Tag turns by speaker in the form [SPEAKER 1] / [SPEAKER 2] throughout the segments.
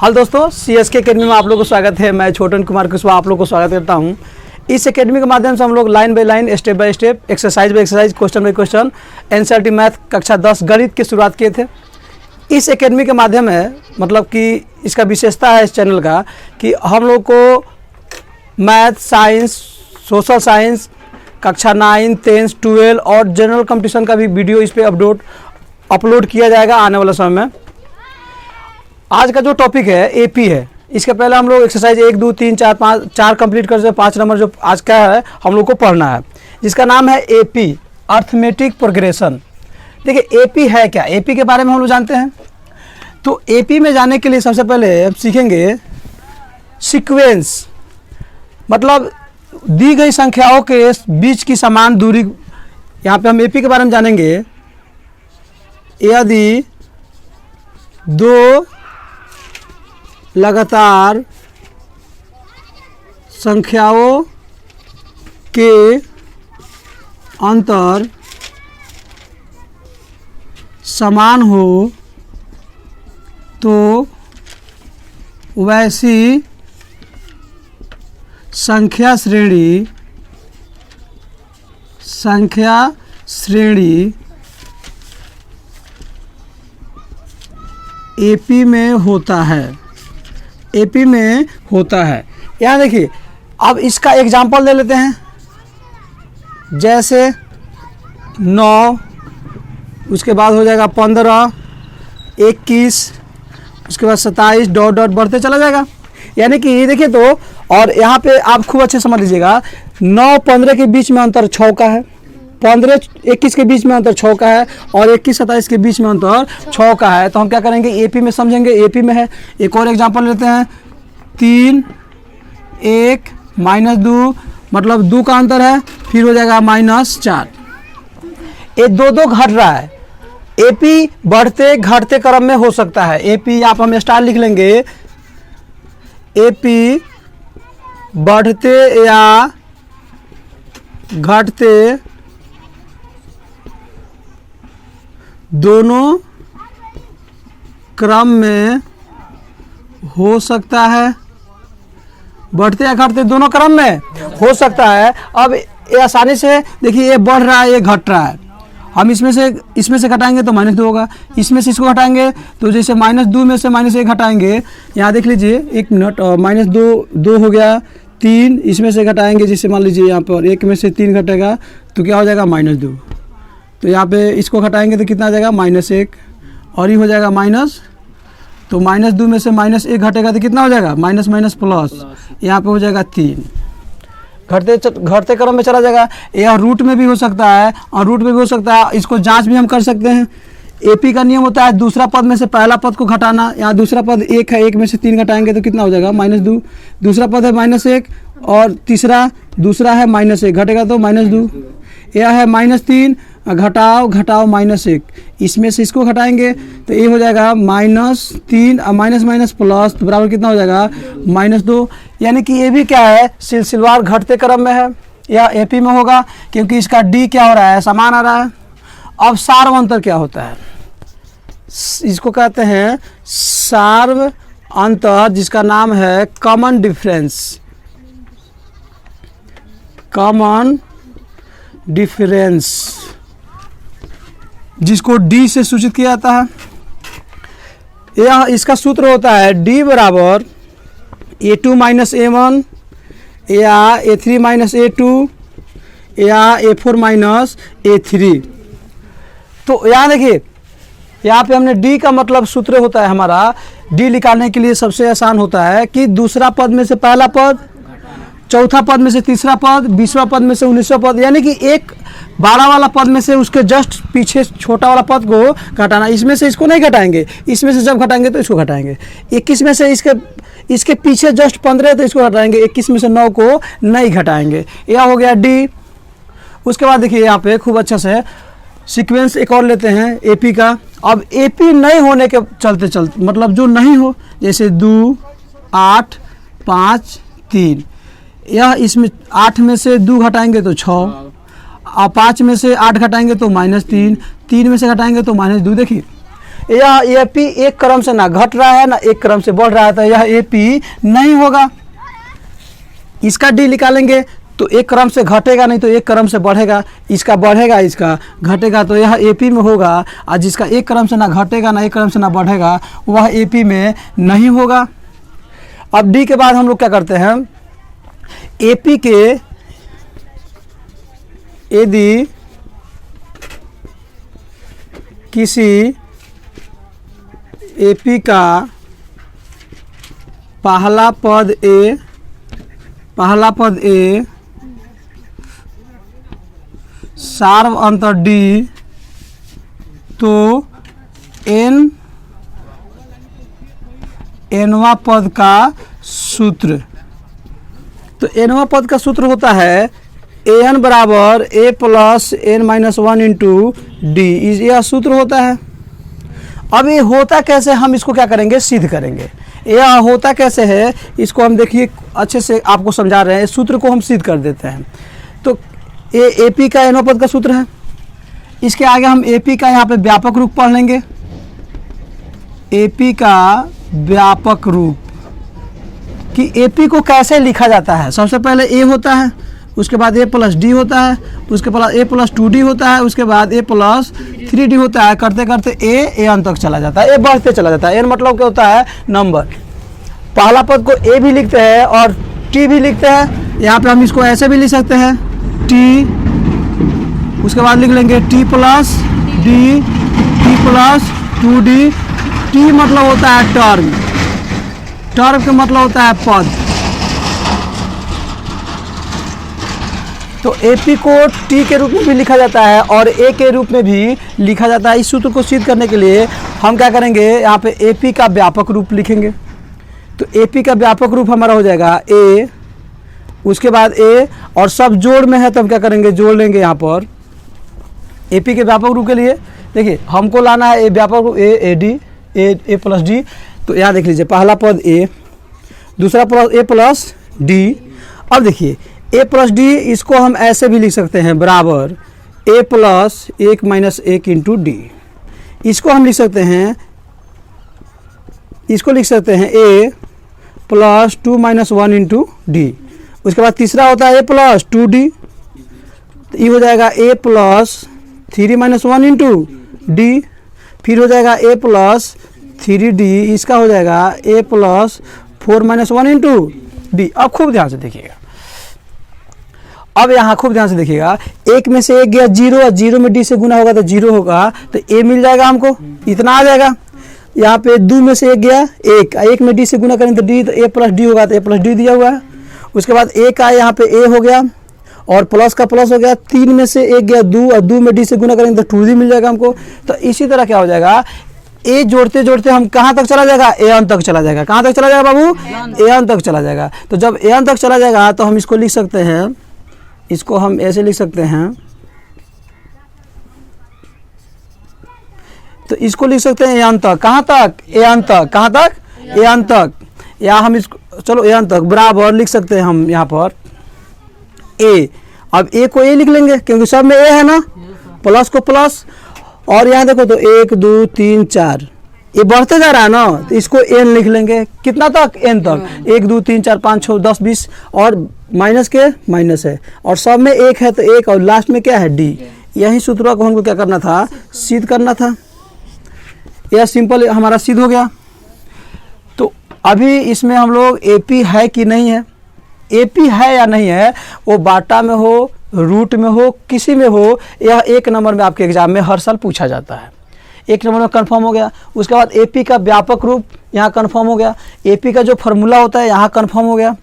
[SPEAKER 1] Hello दोस्तों, CSK academy में आप लोगों को स्वागत है। मैं छोटन कुमार कुशवाहा आप लोग को स्वागत करता हूं। इस एकेडमी के माध्यम से हम लोग line by line, step by step, exercise by exercise, question by question, NCERT math कक्षा 10 गणित की शुरुआत किए थे। इस एकेडमी के माध्यम है, मतलब कि इसका विशेषता है इस चैनल का कि हम लोग को मैथ, साइंस, सोशल साइंस, कक्षा 9, 10, 12 और जनरल कंपटीशन का भी वीडियो इस पर अपलोड किया जाएगा आने वाले समय में। आज का जो टॉपिक है एपी है। इसके पहले हम लोग एक्सरसाइज 1, 2, 3, 4, 5 4 कंप्लीट कर से 5 नंबर जो आज का है हम लोग को पढ़ना है, जिसका नाम है एपी, अर्थमेटिक प्रोग्रेशन। देखिए एपी है क्या, एपी के बारे में हम लोग जानते हैं। तो एपी में जाने के लिए सबसे पहले हम सीखेंगे सीक्वेंस, मतलब दी गई संख्याओं के बीच की समान दूरी। यहाँ पे हम एपी के बारे में जानेंगे। यदि दो लगातार संख्याओं के अंतर समान हो तो वैसी संख्या श्रेणी एपी में होता है। एपी में होता है। यहाँ देखिए, अब इसका एग्जाम्पल ले लेते हैं। जैसे 9, उसके बाद हो जाएगा 15, 21, उसके बाद 27 डॉट डॉट बढ़ते चला जाएगा। यानी कि देखिए तो, और यहाँ पे आप खूब अच्छे समझ लीजिएगा, 9, 15 के बीच में अंतर 6 का है, 15, 21 के बीच में अंतर 6 का है, और 21, 27 के बीच में अंतर 6 का है। तो हम क्या करेंगे, एपी में समझेंगे, एपी में है। एक और एग्जांपल लेते हैं। 3, 1, -2, मतलब 2 का अंतर है, फिर हो जाएगा -4। ये दो घट रहा है। एपी बढ़ते घटते क्रम में हो सकता है। एपी आप हम स्टार लिख लेंगे। एपी बढ़ते या घटते दोनों क्रम में हो सकता है। बढ़ते या घटते दोनों क्रम में हो सकता है। अब ये आसानी से देखिए, ये बढ़ रहा है, ये घट रहा है। हम इसमें से घटाएंगे तो -2 होगा। इसमें से इसको घटाएंगे तो जैसे -2 में से -1 घटाएंगे, यहाँ देख लीजिए, 1 मिनट, -2 हो गया। 3 इसमें से घटाएंगे, जैसे मान लीजिए यहाँ पर 1 में से 3 घटेगा तो क्या हो जाएगा, -2। तो यहाँ पे इसको घटाएंगे तो कितना आ जाएगा, -1, और ये हो जाएगा माइनस। तो -2 में से -1 घटेगा तो कितना हो जाएगा, माइनस माइनस प्लस, यहाँ पे हो जाएगा 3। घटते क्रम में चला जाएगा। यह रूट में भी हो सकता है और रूट में भी हो सकता है। इसको जांच भी हम कर सकते हैं। एपी का नियम होता है दूसरा पद में से पहला पद को घटाना। यहाँ दूसरा पद 1 है, 1 में से 3 घटाएंगे तो कितना हो जाएगा, -2। दूसरा पद है -1 और दूसरा है -1, घटेगा तो -2। यह है -3, घटाओ -1, इसमें से इसको घटाएंगे तो ये हो जाएगा -3 और माइनस प्लस, तो बराबर कितना हो जाएगा, -2। यानी कि ये भी क्या है, सिलसिलेवार घटते क्रम में है, या एपी में होगा, क्योंकि इसका डी क्या हो रहा है, समान आ रहा है। अब सार्व अंतर क्या होता है, इसको कहते हैं सार्व अंतर, जिसका नाम है कॉमन डिफरेंस, जिसको डी से सूचित किया जाता है। यह इसका सूत्र होता है डी बराबर A2 - A1 या A3 - A2 या A4 - A3। तो यहाँ देखिए, यहाँ पे हमने डी का मतलब सूत्र होता है हमारा, डी निकालने के लिए सबसे आसान होता है कि दूसरा पद में से पहला पद, चौथा पद में से तीसरा पद, 20वां पद में से 19वां पद, यानी कि एक 12 वाला पद में से उसके जस्ट पीछे छोटा वाला पद को घटाना। इसमें से इसको नहीं घटाएंगे, इसमें से जब घटाएंगे तो इसको घटाएंगे। 21 में से इसके पीछे जस्ट 15 है तो इसको घटाएंगे। 21 में से 9 को नहीं घटाएंगे। यह हो गया डी। उसके बाद देखिए यहाँ पे खूब अच्छा से सीक्वेंस एक और लेते हैं एपी का। अब एपी नहीं होने के चलते मतलब जो नहीं हो, जैसे 2, 8, 5, 3, यह इसमें 8 में से 2 घटाएंगे तो 6, और 5 में से 8 घटाएंगे तो -3, 3 में से घटाएंगे तो -2। देखिए यह AP एक क्रम से ना घट रहा है ना एक क्रम से बढ़ रहा है, तो यह AP नहीं होगा। इसका D निकालेंगे तो एक क्रम से घटेगा नहीं तो एक क्रम से बढ़ेगा, इसका बढ़ेगा इसका घटेगा, तो यह AP में होगा। और जिसका एक क्रम से ना घटेगा ना एक क्रम से ना बढ़ेगा वह AP में नहीं होगा। अब D के बाद हम लोग क्या करते हैं, AP के यदि किसी AP का पहला पद A सार्व अंतर D, तो nवां पद का सूत्र, तो nवां पद का सूत्र होता है an बराबर a plus n minus 1 into D, यह सूत्र होता है। अब ये होता कैसे, हम इसको क्या करेंगे, सिद्ध करेंगे। यह होता कैसे है इसको हम देखिए अच्छे से आपको समझा रहे हैं, सूत्र को हम सिद्ध कर देते हैं। तो ये AP का nवां पद का सूत्र है। इसके आगे हम AP का यहाँ पे व्यापक रूप पढ़ लेंगे। AP का व्यापक रूप कि AP को कैसे लिखा जाता है। सबसे पहले A होता है, उसके बाद A प्लस D होता है, उसके बाद A प्लस 2D होता है, उसके बाद A प्लस 3D होता है। करते करते A n तक चला जाता है, A बढ़ते चला जाता है। n मतलब क्या होता है, नंबर। पहला पद को A भी लिखते हैं और T भी लिखते हैं। यहाँ पे हम इसको ऐसे भी लिख सकते हैं T, उसके बाद लिख लेंगे T plus D, T plus 2D। T मतलब होता है टर्म, टर्म का मतलब होता है पद। तो AP को T के रूप में भी लिखा जाता है और A के रूप में भी लिखा जाता है। इस सूत्र को सिद्ध करने के लिए हम क्या करेंगे, यहाँ पे AP का व्यापक रूप लिखेंगे। तो AP का व्यापक रूप हमारा हो जाएगा A, उसके बाद A, और सब जोड़ में है तो हम क्या करेंगे, जोड़ लेंगे यहाँ पर। AP के व्यापक रूप के लिए देखिए हमको लाना है व्यापक रूप A प्लस D। तो यहाँ देख लीजिए, पहला पद A, दूसरा पद A प्लस D। अब देखिए A प्लस D, इसको हम ऐसे भी लिख सकते हैं बराबर A plus 1 minus 1 into D. इसको हम लिख सकते हैं, इसको लिख सकते हैं A plus 2 minus 1 into D. उसके बाद तीसरा होता है A प्लस 2D, तो ये हो जाएगा A plus 3 minus 1 into D. फिर हो जाएगा A प्लस 3D, इसका हो जाएगा A plus 4 minus 1 into D. अब खूब ध्यान से देखिएगा, अब यहाँ खूब ध्यान से देखिएगा, एक में से एक गया 0 और 0 में D से गुना होगा तो 0 होगा, तो A मिल जाएगा हमको, इतना आ जाएगा। यहाँ पे 2 में से एक गया 1, 1 में D से गुना करेंगे तो D, तो A प्लस D होगा, तो A प्लस D दिया हुआ है। उसके बाद A का यहाँ पे A हो गया और प्लस का प्लस हो गया। 3 में से एक गया 2 और 2 में D से गुना करेंगे तो 2D मिल जाएगा हमको। तो इसी तरह क्या हो जाएगा, A जोड़ते जोड़ते हम कहाँ तक चला जाएगा, AN तक चला जाएगा। कहाँ तक चला जाएगा बाबू, AN तक चला जाएगा। तो जब AN तक चला जाएगा तो हम इसको लिख सकते हैं, इसको हम ऐसे लिख सकते हैं, तो इसको लिख सकते हैं AN तक। कहाँ तक, AN तक। कहाँ तक, AN तक। या हम इसको चलो AN तक बराबर लिख सकते हैं हम यहाँ पर A। अब A को A लिख लेंगे क्योंकि सब में A है ना, प्लस को प्लस। और यहाँ देखो तो 1 2 3 4 ये बढ़ते जा रहा है ना, तो इसको n लिख लेंगे। कितना तक, n तक। 1 2 3 4 5 6 10 20 और माइनस के माइनस है और सब में 1 है तो 1 और लास्ट में क्या है D। यही सूत्र को हमको क्या करना था, सिद्ध करना था। यह सिंपल हमारा सिद्ध हो गया। तो अभी इसमें हम लोग AP है कि नहीं है, AP है या नहीं है, वो बाटा में हो, रूट में हो, किसी में हो, यह 1 नंबर में आपके एग्जाम में हर साल पूछा जाता है। 1 नंबर में कंफर्म हो गया। उसके बाद AP का व्यापक रूप यहाँ कंफर्म हो गया। AP का जो फार्मूला होता है यहाँ कंफर्म हो गया।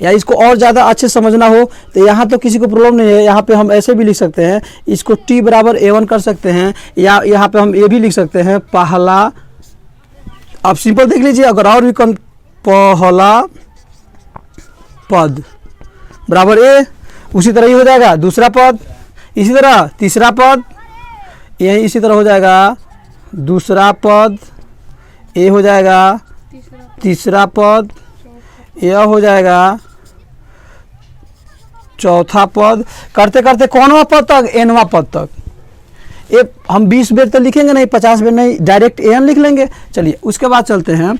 [SPEAKER 1] या इसको और ज़्यादा अच्छे समझना हो तो यहाँ तो किसी को प्रॉब्लम नहीं है, यहाँ पे हम ऐसे भी लिख सकते हैं, इसको T बराबर A1 कर सकते हैं, या यहाँ पे हम ये भी लिख सकते हैं पहला। आप सिंपल देख लीजिए, अगर और भी पहला पद बराबर A, उसी तरह ही हो जाएगा दूसरा पद, इसी तरह तीसरा पद, यही इसी तरह हो जाएगा दूसरा पद, A हो जाएगा तीसरा पद, यह हो जाएगा चौथा पद। करते करते कौनवा पद तक, nवां पद तक। ए हम 20 बेर तो लिखेंगे नहीं, 50 बेर नहीं, डायरेक्ट ए एन लिख लेंगे। चलिए उसके बाद चलते हैं।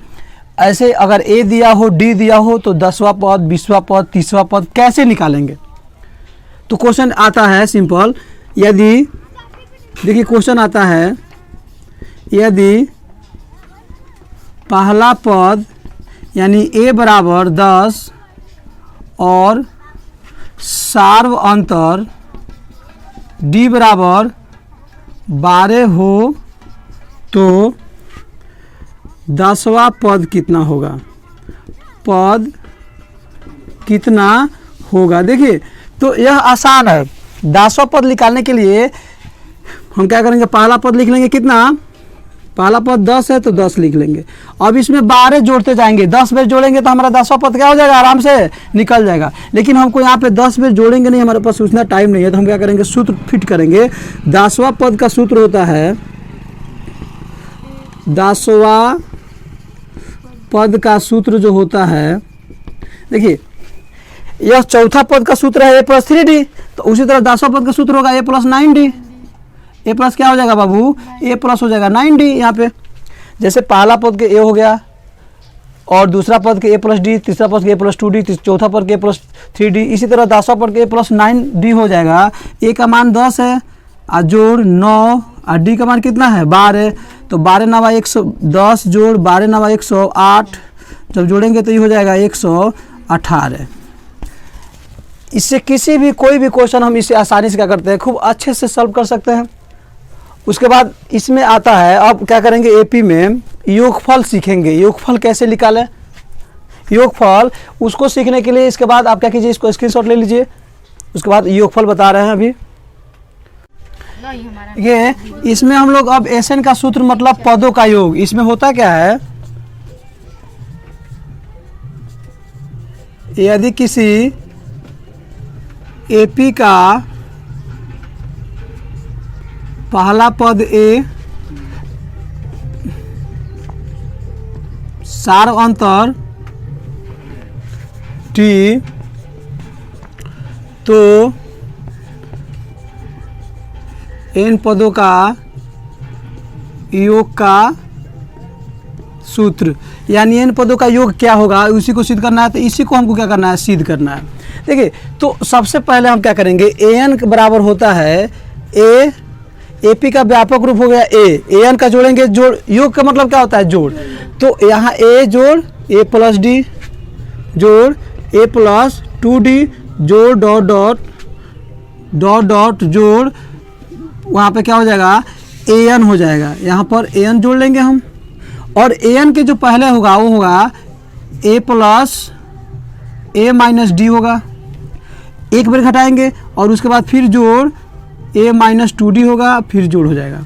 [SPEAKER 1] ऐसे अगर ए दिया हो, डी दिया हो, तो 10वां पद, 20वां पद, 30वां पद कैसे निकालेंगे? तो क्वेश्चन आता है सिंपल, यदि देखिए क्वेश्चन आता है, यदि पहला पद यानी ए बराबर 10 और सार्व अंतर डी बराबर 12 हो तो 10वां पद कितना होगा? पद कितना होगा? देखिए तो यह आसान है। 10वां पद निकालने के लिए हम क्या करेंगे, पहला पद लिख लेंगे कितना, पहला पद 10 है तो 10 लिख लेंगे। अब इसमें 12 जोड़ते जाएंगे, 10 बेर जोड़ेंगे तो हमारा 10वां पद क्या हो जाएगा, आराम से निकल जाएगा। लेकिन हमको यहाँ पे 10 बेर जोड़ेंगे नहीं, हमारे पास उतना टाइम नहीं है, तो हम क्या करेंगे, सूत्र फिट करेंगे। 10वां पद का सूत्र होता है, 10वां पद का सूत्र जो होता है, देखिए यह चौथा पद का सूत्र है a+3d, तो उसी तरह 10वां पद का सूत्र होगा a+9d। ए प्लस क्या हो जाएगा बाबू, ए प्लस हो जाएगा 9d। यहाँ पे जैसे पहला पद के ए हो गया और दूसरा पद के a+d, तीसरा पद के a+2d, चौथा पद के a+3d, इसी तरह 10वां पद के a+9d हो जाएगा। ए का मान 10 है और जोड़ 9 और डी का मान कितना है 12, तो 12 9 110 जोड़ 12 9 108, जब जोड़ेंगे तो ये हो जाएगा 118। इससे किसी भी कोई भी क्वेश्चन हम इसे आसानी से क्या करते हैं, खूब अच्छे से सॉल्व कर सकते हैं। उसके बाद इसमें आता है, अब क्या करेंगे, एपी में योगफल सीखेंगे। योगफल कैसे निकालें, योगफल उसको सीखने के लिए इसके बाद आप क्या कीजिए, इसको स्क्रीनशॉट ले लीजिए। उसके बाद योगफल बता रहे हैं अभी ये। इसमें हम लोग अब एसएन का सूत्र मतलब पदों का योग, इसमें होता क्या है, यदि किसी एपी का पहला पद ए, सार्व अंतर टी, तो इन पदों का योग का सूत्र, यानी इन पदों का योग क्या होगा, उसी को सिद्ध करना है। तो इसी को हमको क्या करना है, सिद्ध करना है। देखिए तो सबसे पहले हम क्या करेंगे, ए एन के बराबर होता है ए, एपी का व्यापक रूप हो गया ए एन का जोड़ेंगे, जोड़ योग का मतलब क्या होता है, जोड़। तो यहाँ ए जोड़ a+d जोड़ a+2d जोड़ डॉट डॉट डॉट डॉट जोड़, वहाँ पे क्या हो जाएगा, ए एन हो जाएगा। यहाँ पर ए एन जोड़ लेंगे हम, और ए एन के जो पहले होगा वो होगा a+a-d होगा, एक बार घटाएंगे और उसके बाद फिर जोड़ a-2d होगा, फिर जोड़ हो जाएगा।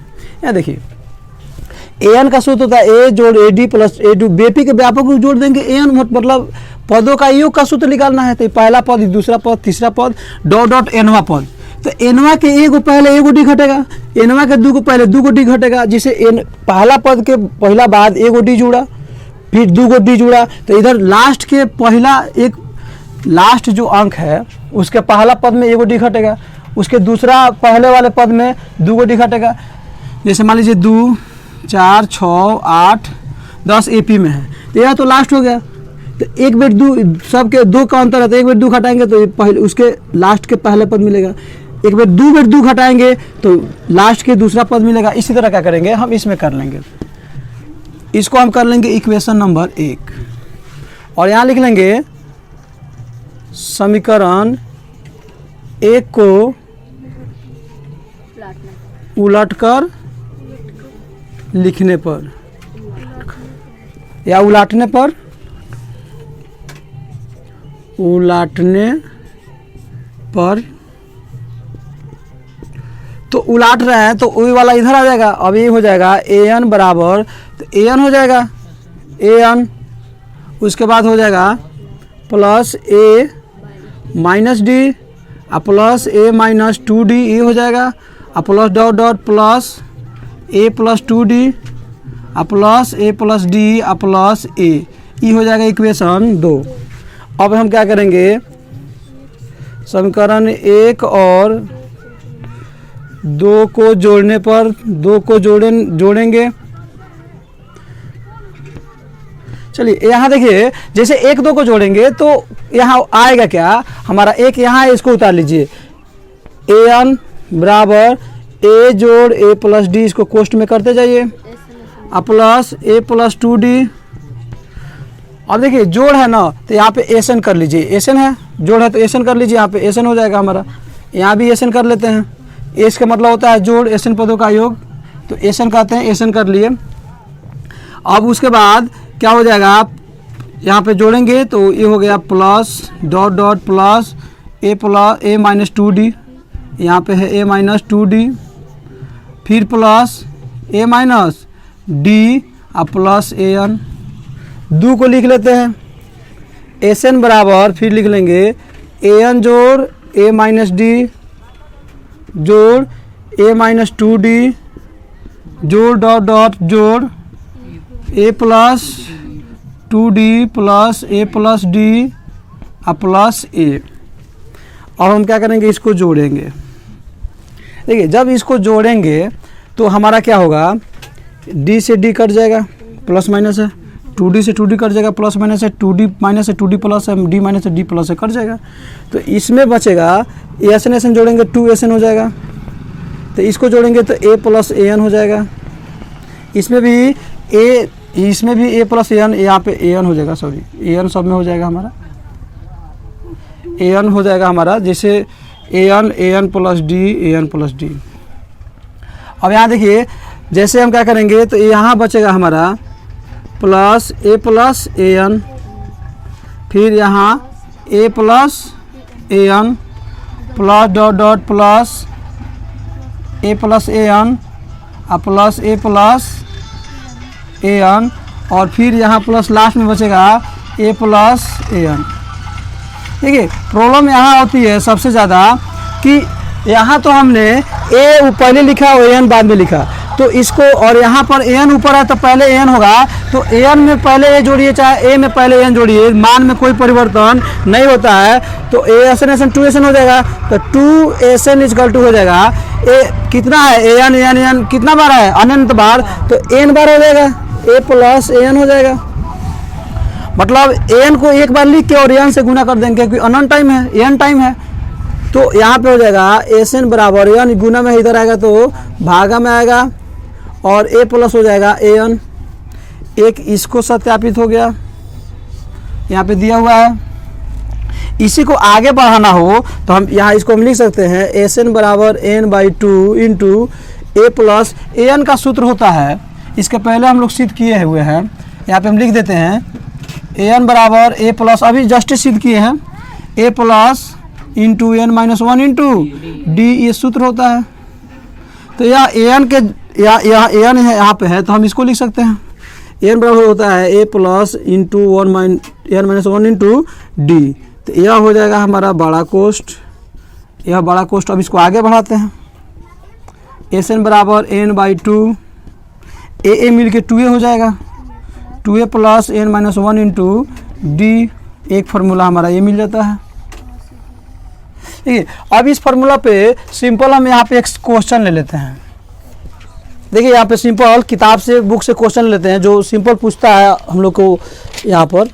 [SPEAKER 1] यहाँ देखिए ए एन का सूत्र होता है ए जोड़ ad प्लस a2, बेपी के व्यापक रूप जोड़ देंगे। ए एन मतलब पदों का योग का सूत्र निकालना है, तो पहला पद, दूसरा पद, तीसरा पद, डॉट डॉट एनवा पद। तो एनवा के ए को पहले एगो डी घटेगा, एनवा के दो को पहले 2 डी घटेगा। जिसे एन पहला पद के पहला बाद एगो डी जुड़ा, फिर 2 डी जुड़ा, तो इधर लास्ट के पहला एक लास्ट जो अंक है उसके पहला पद में एगो डी घटेगा, उसके दूसरा पहले वाले पद में 2 डी घटेगा। जैसे मान लीजिए 2 4 6 8 10 एपी में है, तो यह तो लास्ट हो गया। तो एक बेर 2, सबके 2 का अंतर है, तो एक बेर 2 घटाएंगे तो पहले उसके लास्ट के पहले पद मिलेगा। एक बेर 2 घटाएंगे तो लास्ट के दूसरा पद मिलेगा। इसी तरह क्या करेंगे, हम इसमें कर लेंगे, इसको हम कर लेंगे इक्वेशन नंबर 1, और यहाँ लिख लेंगे समीकरण 1 को उलटकर लिखने पर या उलाटने पर, उलाटने पर, तो उलाट रहे हैं तो वही वाला इधर आ जाएगा। अब ये हो जाएगा ए एन बराबर, तो ए एन हो जाएगा ए एन, उसके बाद हो जाएगा plus a minus D plus a-2d, ये हो जाएगा, plus dot dot plus a+2d plus a+d plus a, ये हो जाएगा इक्वेशन 2। अब हम क्या करेंगे, समीकरण 1 और 2 को जोड़ने पर 2 को जोड़ेंगे। चलिए यहाँ देखिए, जैसे 1 2 को जोड़ेंगे तो यहाँ आएगा क्या हमारा, एक यहाँ है, इसको उतार लीजिए। an बराबर a जोड़ a प्लस डी, इसको कोष्ट में करते जाइए, प्लस a प्लस 2d। अब देखिए जोड़ है ना, तो यहाँ पे एसन कर लीजिए, एसन है, जोड़ है तो एसन कर लीजिए, यहाँ पे एसन हो जाएगा हमारा। यहाँ भी एसन कर लेते हैं, एस का मतलब होता है जोड़, एसन पदों का योग, तो एसन कहते हैं, एसन कर लिए। अब उसके बाद क्या हो जाएगा, आप यहाँ पे जोड़ेंगे तो ये हो गया plus dot dot plus a minus 2d, यहाँ पे है a माइनस 2d, फिर प्लस a माइनस d और प्लस an। 2 को लिख लेते हैं, एन बराबर फिर लिख लेंगे an जोड़ a माइनस डी जोड़ a माइनस 2d जोड़ डॉट डॉट जोड़ a plus 2d plus a plus d plus a। और हम क्या करेंगे, इसको जोड़ेंगे। देखिए जब इसको जोड़ेंगे तो हमारा क्या होगा, d से d कट जाएगा, प्लस माइनस है, 2d से 2d कट जाएगा, प्लस माइनस है, 2d माइनस है 2d प्लस है, d माइनस है d प्लस है, कट जाएगा। तो इसमें बचेगा एस एन जोड़ेंगे 2SN हो जाएगा, तो इसको जोड़ेंगे तो a प्लस an हो जाएगा। इसमें भी a प्लस an, यहाँ पे an हो जाएगा, सॉरी an सब में हो जाएगा हमारा, an हो जाएगा हमारा, जैसे an प्लस d। अब यहाँ देखिए जैसे हम क्या करेंगे तो यहाँ बचेगा हमारा प्लस an, फिर यहाँ a plus an plus dot dot plus a plus an plus a plus an, और फिर यहाँ प्लस लास्ट में बचेगा a प्लस an। देखिए प्रॉब्लम यहाँ होती है सबसे ज़्यादा कि यहाँ तो हमने a पहले लिखा और an बाद में लिखा, तो इसको, और यहाँ पर an ऊपर है तो पहले an होगा, तो an में पहले a जोड़िए चाहे a में पहले an जोड़िए, मान में कोई परिवर्तन नहीं होता है, तो ASN 2SN हो जाएगा, तो 2SN इक्वल टू हो जाएगा a कितना है, an कितना बार है, अनंत बार, तो n बार हो जाएगा, a प्लस an हो जाएगा। मतलब an को एक बार लिख के और n से गुना कर देंगे क्योंकि अनंत टाइम है, n टाइम है, तो यहाँ पे हो जाएगा SN बराबर n, गुना में इधर आएगा तो भागा में आएगा, और a प्लस हो जाएगा an। एक इसको सत्यापित हो गया, यहाँ पे दिया हुआ है। इसी को आगे बढ़ाना हो तो हम यहाँ इसको हम लिख सकते हैं SN बराबर n/2 into a plus an का सूत्र होता है, इसके पहले हम लोग सिद्ध किए हुए हैं, यहाँ पे हम लिख देते हैं an बराबर a प्लस, अभी जस्ट सिद्ध किए हैं, a plus into n minus 1 into d, ये सूत्र होता है। तो यह an के यहाँ an है, यहाँ पे है, तो हम इसको लिख सकते हैं n बराबर होता है a plus into n minus 1 into d, तो यह हो जाएगा हमारा बड़ा कोष्ट, यह बड़ा कोष्ट। अब इसको आगे बढ़ाते हैं, SN बराबर n/2, a मिल के 2a हो जाएगा, 2a plus n minus 1 into d, एक फार्मूला हमारा ये मिल जाता है। ठीक है, अब इस फार्मूला पे सिंपल हम यहाँ पे एक क्वेश्चन ले लेते हैं। देखिए यहाँ पे सिंपल किताब से, बुक से क्वेश्चन लेते हैं जो सिंपल पूछता है हम लोग को। यहाँ पर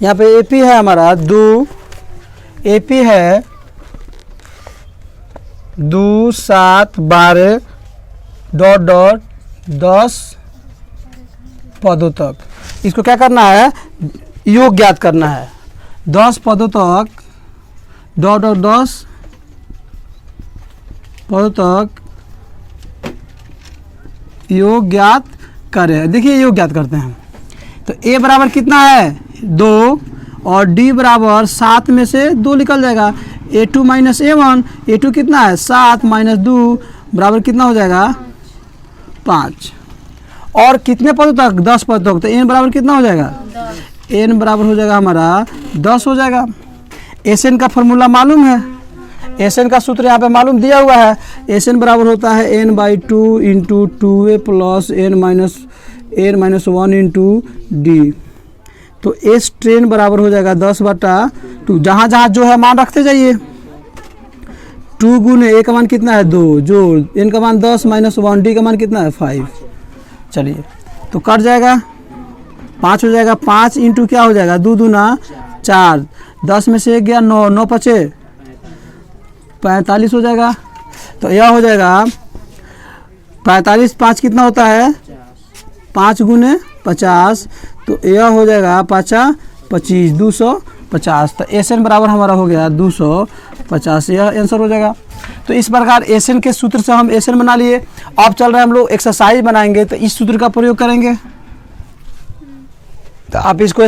[SPEAKER 1] AP है हमारा 2, AP है 2 7 12 डॉट डॉट 10 पदों तक। इसको क्या करना है, योग ज्ञात करना है, 10 पदों तक डॉट डॉट 10 पदों तक योग ज्ञात करें। देखिए योग ज्ञात करते हैं तो a बराबर कितना है 2, और d बराबर 7 में से 2 निकल जाएगा, a2 माइनस a1, a2 कितना है 7 माइनस 2 बराबर कितना हो जाएगा 5, और कितने पदों तक 10 पदों तक, तो n बराबर कितना हो जाएगा, n बराबर हो जाएगा हमारा 10 हो जाएगा। SN का फॉर्मूला मालूम है, एस एन का सूत्र यहाँ पे मालूम दिया हुआ है, एस एन बराबर होता है n/2 into 2a plus n-1 into D. तो एस ट्रेन बराबर हो जाएगा 10/2। जहाँ जहाँ जो है मान रखते जाइए। 2 गुने ए का मान कितना है 2, जोड़ एन का मान 10 - 1, डी का मान कितना है 5। चलिए तो कट जाएगा, 5 हो जाएगा। 5 इंटू क्या हो जाएगा 2 दूना 4, 10 में से 1 गया 9, 9 × 5 = 45 हो जाएगा। तो यह हो जाएगा 45, 5 कितना होता है 5 गुने 50, तो यह हो जाएगा 5 × 25 250। तो एस एन बराबर हमारा हो गया 250, यह आंसर हो जाएगा। तो इस प्रकार एस एन के सूत्र से हम एस एन बना लिए। अब चल रहे हैं हम लोग एक्सरसाइज बनाएंगे, तो इस सूत्र का प्रयोग करेंगे। तो आप इसको